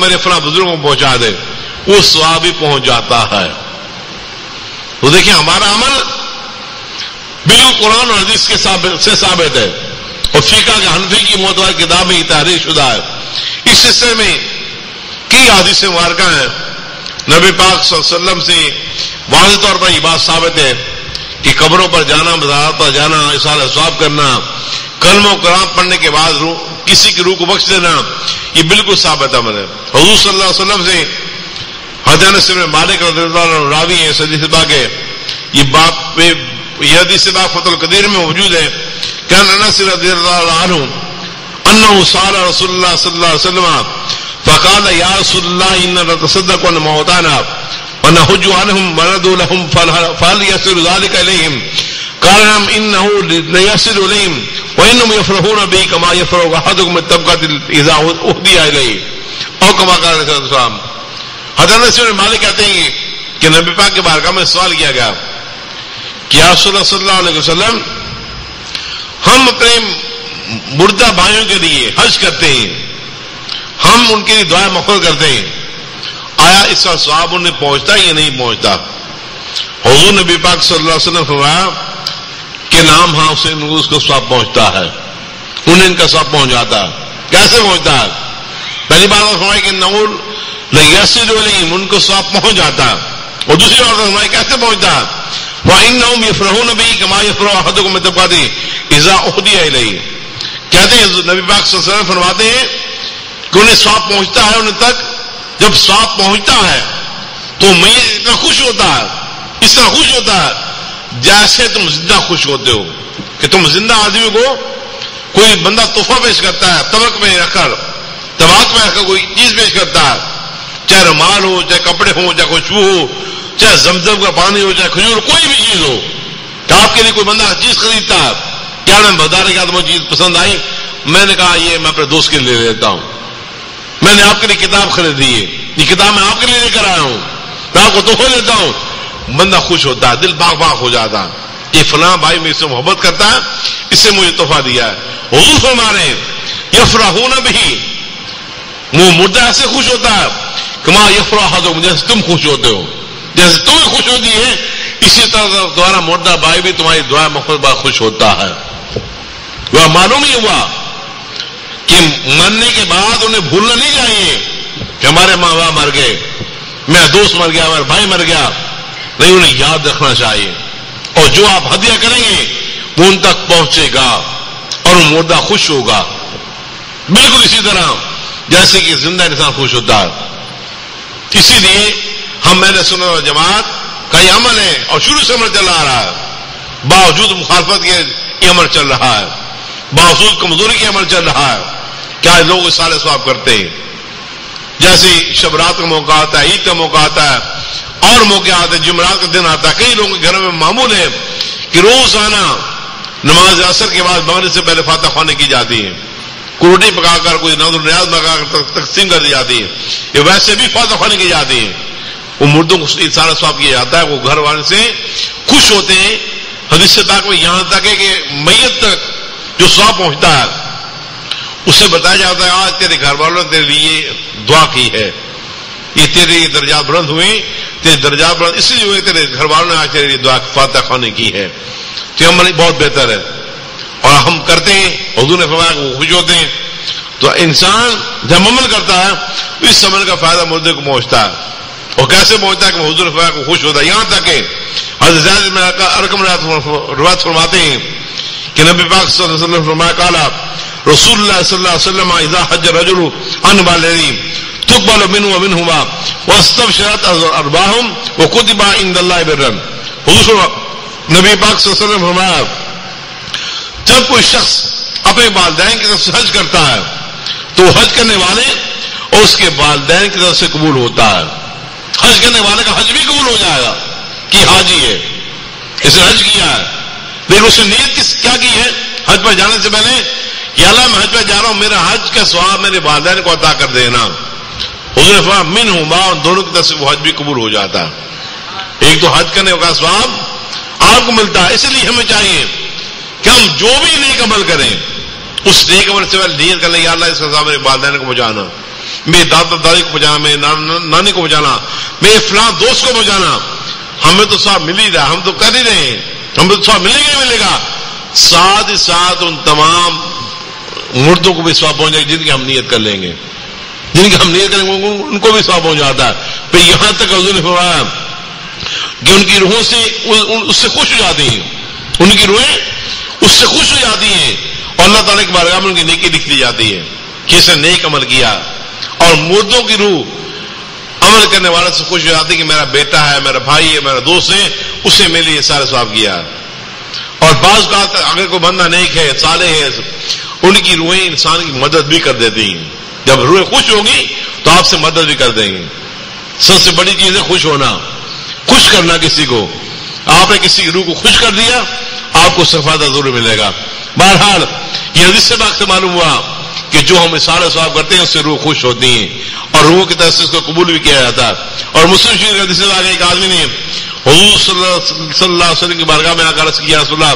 میرے فلاں بزرگوں کو پہنچا دے، وہ ثواب بھی پہنچ جاتا ہے۔ تو دیکھیں ہمارا عمل بالکل قرآن اور حدیث کے سے ثابت ہے، اور فقہ کے حنفی کی معتبر کتاب میں یہ تحریر شدہ ہے۔ اس حصے میں کئی حدیث مبارکہ ہیں، نبی پاک صلی اللہ علیہ وسلم سے واضح طور پر یہ بات ثابت ہے کہ قبروں پر جانا، مزارات پر جانا، اصالہ ثواب کرنا، کلمہ و قرآن پڑھنے کے بعد کسی کی روح کو بخش دینا، یہ بالکل ثابت عمل ہے۔ حضور صلی اللہ علیہ وسلم سے حضرت انس بن مالک رضی اللہ عنہ راوی ہے حدیث پاک ہے، یہ حدیث پاک فتح القدیر میں موجود ہے کہ انس رضی اللہ عنہ انه سأل رسول الله صلی اللہ علیہ وسلم فقال یا رسول اللہ ان نتصدق عن موتانا ونحج عنهم وندعو لهم فهل يصل ذلك اليهم؟ قال نعم انه ليصل اليهم وانهم يفرحون به كما يفرح احدكم بالطبقة اذا اهدي اليه او كما قال صلی اللہ علیہ وسلم۔ حضرت انس بن مالک کہتے ہیں کہ نبی پاک کے بارگاہ میں سوال کیا گیا کہ یا رسول اللہ صلی اللہ علیہ وسلم، ہم اپنے مردہ بھائیوں کے لیے حج کرتے ہیں، ہم ان کے لیے دعائیں مغفرت کرتے ہیں، آیا اس کا ثواب انہیں پہنچتا یا نہیں پہنچتا؟ حضور نبی پاک صلی اللہ علیہ وسلم فرمایا کہ نام ہاں اسے اس کو ثواب پہنچتا ہے، انہیں ان کا ثواب پہنچ جاتا ہے۔ کیسے پہنچتا ہے؟ پہلی بات فرمایا کہ نور لیصل الیہم، ان کو ثواب پہنچ جاتا ہے، اور دوسری بات فرمایا کیسے پہنچتا ہے؟ وَإِنَّهُمْ يَفْرَحُونَ بِهِ كَمَا يَفْرَحُ أَحَدُكُم بِالطَّبْقَةِ إِذَا أُهْدِيَ إِلَيْهِ۔ کہتے ہیں نبی پاک صلی اللہ علیہ وسلم فرماتے ہیں کہ انہیں ثواب پہنچتا ہے انہیں تک، جب ثواب پہنچتا ہے تو میں اتنا خوش ہوتا ہے، اس طرح خوش ہوتا ہے جیسے تم زندہ خوش ہوتے ہو، کہ تم زندہ آدمی کو کوئی بندہ تحفہ پیش کرتا ہے، طبق میں رکھ کر کوئی چیز پیش کرتا ہے، چاہے رومال ہو، چاہے کپڑے ہو، چاہے خوشبو ہو، چاہے زمزم کا پانی ہو، چاہے کھجور، کوئی بھی چیز ہو، کہ آپ کے لیے کوئی بندہ چیز خریدتا ہے، کیا میں بتا رہے کہ تمہیں چیز پسند آئی، میں نے کہا یہ میں اپنے دوست کے لیے لے لیتا ہوں، میں نے آپ کے لیے کتاب خریدی ہے، یہ کتاب میں آپ کے لیے لے کر آیا ہوں، میں آپ کو تحفہ دیتا ہوں، بندہ خوش ہوتا ہے، دل باغ باغ ہو جاتا ہے کہ فلاں بھائی میرے سے محبت کرتا ہے، اس سے مجھے تحفہ دیا ہے۔ حضور فرما رہے ہیں یفرحون بہ، وہ مردہ ایسے خوش ہوتا ہے کما یفرح احدکم، جیسے تم خوش ہوتے ہو، جیسے تمہیں خوش ہوتی ہے اسی طرح تمہارا مردہ بھائی بھی تمہاری دعا مغفرت خوش ہوتا ہے۔ وہ معلوم ہی ہوا کہ مرنے کے بعد انہیں بھولنا نہیں چاہیے کہ ہمارے ماں باپ مر گئے، میرا دوست مر گیا، ہمارا بھائی مر گیا، نہیں، انہیں یاد رکھنا چاہیے، اور جو آپ ہدیہ کریں گے وہ ان تک پہنچے گا اور وہ مردہ خوش ہوگا، بالکل اسی طرح جیسے کہ زندہ انسان خوش ہوتا ہے۔ اسی لیے ہم اہل سنت و جماعت کا یہ عمل ہے، اور شروع سے عمل چل رہا ہے، باوجود مخالفت کے یہ عمل چل رہا ہے، باوجود کمزوری کے عمل چل رہا ہے، کیا لوگ اس سال ثواب کرتے ہیں، جیسے شب رات کا موقع آتا ہے، عید کا موقع آتا ہے، اور موقع آتے ہیں، جمعرات کا دن آتا ہے، کئی لوگوں کے گھروں میں معمول ہے کہ روزانہ نماز عصر کے بعد مغرب سے پہلے فاتحہ خوانی کی جاتی ہے، کوئی روٹی پکا کر، کوئی نظر نیاز پکا کر تقسیم کر دی جاتی ہے، یہ ویسے بھی فاتحہ خوانی کی جاتی ہے، وہ مردوں کو سارا ثواب کیا جاتا ہے، وہ گھر والے سے خوش ہوتے ہیں۔ حدیث پاک میں یہاں تک ہے کہ میت تک جو ثواب پہنچتا ہے اسے بتایا جاتا ہے آج تیرے گھر والوں نے تیرے لیے دعا کی ہے، یہ تیرے درجات بلند ہوئے، تیرے درجات بلند اس لیے ہوئے تیرے گھر والوں نے آج تیرے لیے دعا فاتحہ خوانی کی ہے، تو عمل بہت بہتر ہے اور ہم کرتے ہیں۔ حضور نے فرمایا کہ وہ خوش ہوتے ہیں، تو انسان جب عمل کرتا ہے اس عمل کا فائدہ مردے کو پہنچتا ہے، اور کیسے پہنچتا ہے کہ حضور نے فرمایا کہ خوش ہوتا ہے، یہاں تک کہ حضرت زید بن ارقم روایت فرماتے ہیں کہ نبی پاک صلی اللہ علیہ وسلم فرمایا قالا رسول اللہ صلی اللہ علیہ وسلم اذا حج الرجل عن والديه تقبل منه ومنهما واستبشرت ارواحهم وكتب عند الله برا۔ حضور نبی پاک صلی اللہ علیہ وسلم فرمایا جب کوئی شخص اپنے والدین کی طرف سے حج کرتا ہے تو حج کرنے والے اور اس کے والدین کی طرف سے قبول ہوتا ہے، حج کرنے والے کا حج بھی قبول ہو جائے گا کہ حاجی ہے، اس نے حج کیا ہے، لیکن اس نے نیت کیا کی ہے حج پر جانے سے پہلے کہ اللہ میں حج پر جا رہا ہوں، میرا حج کا ثواب میرے والدین کو عطا کر دینا۔ حضور نے فرمایا منہما، دونوں کی طرف سے وہ حج بھی قبول ہو جاتا ہے، ایک تو حج کرنے کا ثواب آپ کو ملتا ہے۔ اس لیے ہمیں چاہیے کہ ہم جو بھی نیک عمل کریں اس نیک عمل سے پہلے نیت کر لیں یا اللہ اس کا ثواب میرے والدین کو پہنچانا، میرے دادا دادی کو پہنچانا، میرے نانی کو پہنچانا، میرے فلاں دوست کو پہنچانا. ہمیں تو ثواب مل ہی رہا، ہم تو کر ہی رہے ہیں، ہمیں تو ثواب ملے گا ملے گا. ساتھ ہی ساتھ ان تمام مردوں کو بھی ثواب پہنچ جائے گا جن کی ہم نیت کر لیں گے، جن کی ہم نیت کریں گے ان کو بھی ثواب پہنچ جاتا ہے. پھر یہاں تک حضور نے فرمایا کہ ان کی روحوں سے اس سے خوش ہو جاتی ہیں، ان کی روحیں اس سے خوش ہو جاتی ہیں اور اللہ تعالیٰ کی بارگاہ میں ان کی نیکی لکھ دی جاتی ہے کہ اس نے نیک عمل کیا. اور مردوں کی روح عمل کرنے والے سے خوش ہو جاتی ہے کہ میرا بیٹا ہے، میرا بھائی ہے، میرا دوست ہے، اس نے میرے لیے سارے ثواب کیا. اور بعض کا اگر کوئی بندہ نیک ہے، صالح ہے، ان کی روحیں انسان کی مدد بھی کر دیتی ہیں. جب روحیں خوش ہوگی تو آپ سے مدد بھی کر دیں گے. سب سے بڑی چیز ہے خوش ہونا، خوش کرنا کسی کو. آپ نے کسی کی روح کو خوش کر دیا، آپ کو اس سے فائدہ ضرور ملے گا. بہرحال یہ حدیث سے بات سے معلوم ہوا کہ جو ہم اشارہ ثواب کرتے ہیں اس سے روح خوش ہوتی ہیں اور روح کی طرف سے اس کو قبول بھی کیا جاتا ہے. اور مسلم شریف حدیث سے آگے ایک آدمی نے حضور صلی اللہ علیہ وسلم کی بارگاہ میں آ کر عرض کیا، رسول اللہ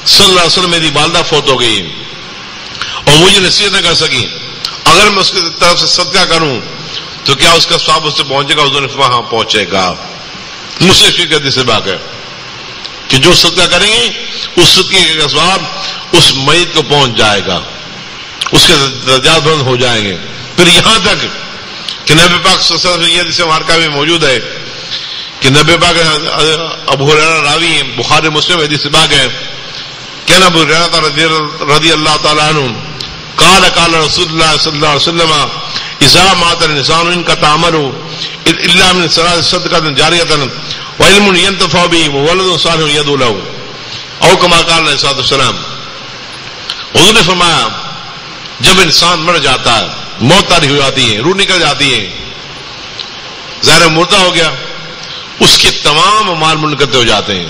صلی اللہ علیہ وسلم میری والدہ فوت ہو گئی اور مجھے نصیحت نہ کر سکی، اگر میں اس کی طرف سے صدقہ کروں تو کیا اس کا ثواب اس سے پہنچے گا؟ حضور نے فرمایا ہاں پہنچے گا. مسلم شریف کی حدیث سے بات ہے کہ جو صدقہ کریں گے اس صدقے کا ثواب اس میت کو پہنچ جائے گا، اس کے درجات بلند ہو جائیں گے. پھر یہاں تک کہ نبی پاک صلی اللہ علیہ وسلم یہ حدیث مبارکہ میں موجود ہے کہ نبی پاک ابو ہریرہ راوی ہیں، بخاری مسلم حدیث پاک ہے کہ ابو ہریرہ رضی اللہ تعالیٰ عنہ قال قال رسول اللہ صلی اللہ علیہ وسلم اذا مات الانسان انقطع عمله الا من ثلاث صدقۃ جاریۃ وعلم ينتفع به وولد صالح يدعو له او كما قال علیہ الصلوۃ والسلام. حضور نے فرمایا جب انسان مر جاتا ہے، موت طاری ہو جاتی ہے، روح نکل جاتی ہے، ظاہر مردہ ہو گیا، اس کے تمام اعمال منقطع ہو جاتے ہیں.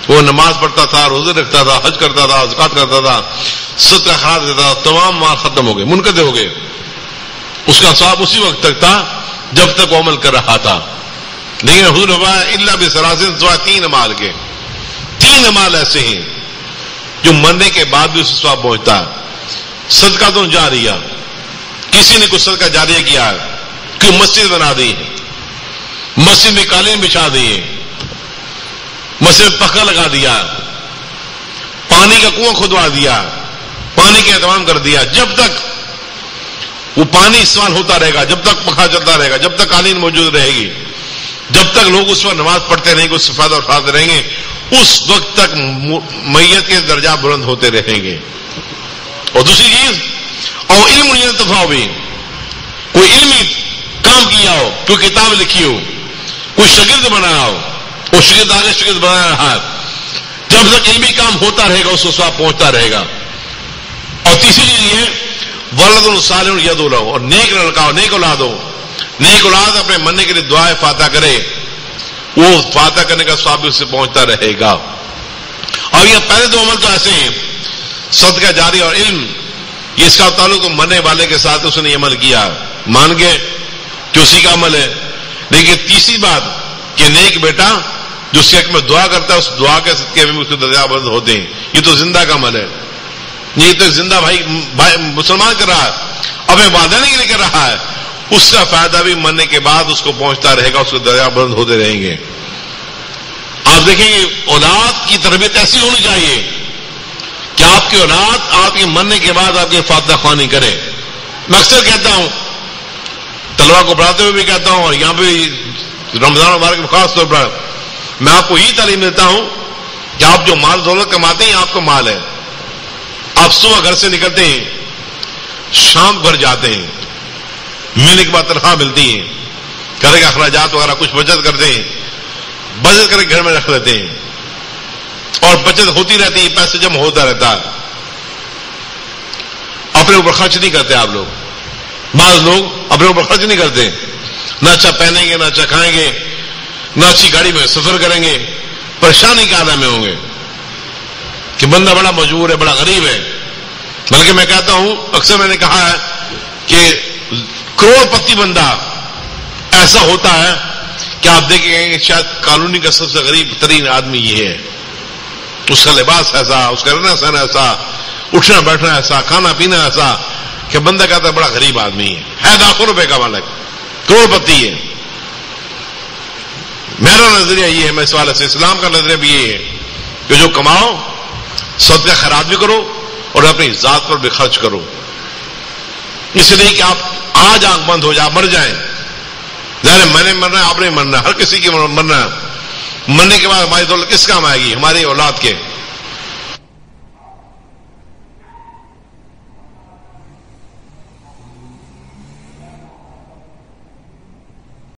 وہ نماز پڑھتا تھا، روزے رکھتا تھا، حج کرتا تھا، زکات کرتا تھا، صدقہ خیرات دیتا تھا، تمام اعمال ختم ہو گئے، منقطع ہو گئے. اس کا ثواب اسی وقت تک تھا جب تک وہ عمل کر رہا تھا. لیکن حضور نے فرمایا الا بثلاث، سوائے تین اعمال کے. تین اعمال ایسے ہیں جو مرنے کے بعد بھی اسے ثواب پہنچتا ہے. صدقہ تو جاریہ، کسی نے کچھ صدقہ جاریہ کیا ہے، کوئی مسجد بنا دی ہے، مسجد میں قالین بچھا دی ہے، مسجد میں پکا لگا دیا، پانی کا کنواں کھدوا دیا، پانی کا اہتمام کر دیا. جب تک وہ پانی استعمال ہوتا رہے گا، جب تک پکا چلتا رہے گا، جب تک قالین موجود رہے گی، جب تک لوگ اس پر نماز پڑھتے رہیں گے، اس سے فائدہ اٹھاتے رہیں گے، اس وقت تک میت کے درجات بلند ہوتے رہیں گے. اور دوسری چیز اور علم ينتفع بھی، کوئی علمی کام کیا ہو، کوئی کتاب لکھی ہو، کوئی شاگرد بنایا ہو، وہ شاگرد آگے شاگرد بنا رہا ہے، جب تک علمی کام ہوتا رہے گا اس کو ثواب پہنچتا رہے گا. اور تیسری چیز یہ ولد صالح يدعو له، اور نیک لڑکا ہو، نیک اولاد ہو، نیک اولاد اپنے مرنے کے لیے دعائیں فاتحہ کرے، وہ فاتحہ کرنے کا ثواب اس سے پہنچتا رہے گا. اور یہ پہلے دو عمل تو ایسے ہیں، صدقہ جاری اور علم، یہ اس کا تعلق تو مرنے والے کے ساتھ اس نے عمل کیا، مان گئے کہ اسی کا عمل ہے. لیکن تیسری بات کہ نیک بیٹا جو اس کے حق میں دعا کرتا ہے، اس دعا کے صدقے میں اس کے درجات بلند ہوتے ہیں. یہ تو زندہ کا عمل ہے، یہ تو زندہ بھائی مسلمان کر رہا ہے، اپنے والدین کے لیے کر رہا ہے، اس کا فائدہ بھی مرنے کے بعد اس کو پہنچتا رہے گا، اس کے درجات بلند ہوتے رہیں گے. آپ دیکھیں گے اولاد کی تربیت ایسی ہونی چاہیے کہ آپ کی اولاد آپ کے مرنے کے بعد آپ کی فاتحہ خوانی کرے. میں اکثر کہتا ہوں، طلبا کو پڑھاتے ہوئے بھی کہتا ہوں، اور یہاں پہ رمضان مبارک میں خاص طور پر میں آپ کو یہی تعلیم دیتا ہوں کہ آپ جو مال دولت کماتے ہیں آپ کا مال ہے. آپ صبح گھر سے نکلتے ہیں، شام گھر جاتے ہیں، ملنے کے بعد تنخواہ ملتی ہے، گھر کے اخراجات وغیرہ کچھ بچت کرتے ہیں، بچت کر کے گھر میں رکھ لیتے ہیں، اور بچت ہوتی رہتی ہے، پیسے جمع ہوتا رہتا ہے. اپنے اوپر خرچ نہیں کرتے آپ لوگ. بعض لوگ اپنے اوپر خرچ نہیں کرتے، نہ اچھا پہنیں گے، نہ اچھا کھائیں گے، نہ اچھی گاڑی میں سفر کریں گے، پریشانی کے عالم میں ہوں گے کہ بندہ بڑا مجبور ہے، بڑا غریب ہے. بلکہ میں کہتا ہوں، اکثر میں نے کہا ہے کہ کروڑ پتی بندہ ایسا ہوتا ہے کہ آپ دیکھیں گے شاید کالونی کا سب سے غریب ترین آدمی یہ ہے. اس کا لباس ایسا، اس کا رہنا سہنا ایسا، اٹھنا بیٹھنا ایسا، کھانا پینا ایسا کہ بندہ کہتا ہے بڑا غریب آدمی ہے لاکھوں روپے کا مالک، کروڑ پتی ہے. میرا نظریہ یہ ہے، میں اس والے سے اسلام کا نظریہ بھی یہ ہے کہ جو کماؤ صدقہ خیرات بھی کرو اور اپنی ذات پر بھی خرچ کرو. اس لیے کہ آپ آج آنکھ بند ہو جائے مر جائیں، ظاہر میں نے مرنا ہے، آپ نے مرنا ہے، ہر کسی کی مرنا ہے. مرنے کے بعد ہماری دولت کس کام آئے گی؟ ہماری اولاد کے.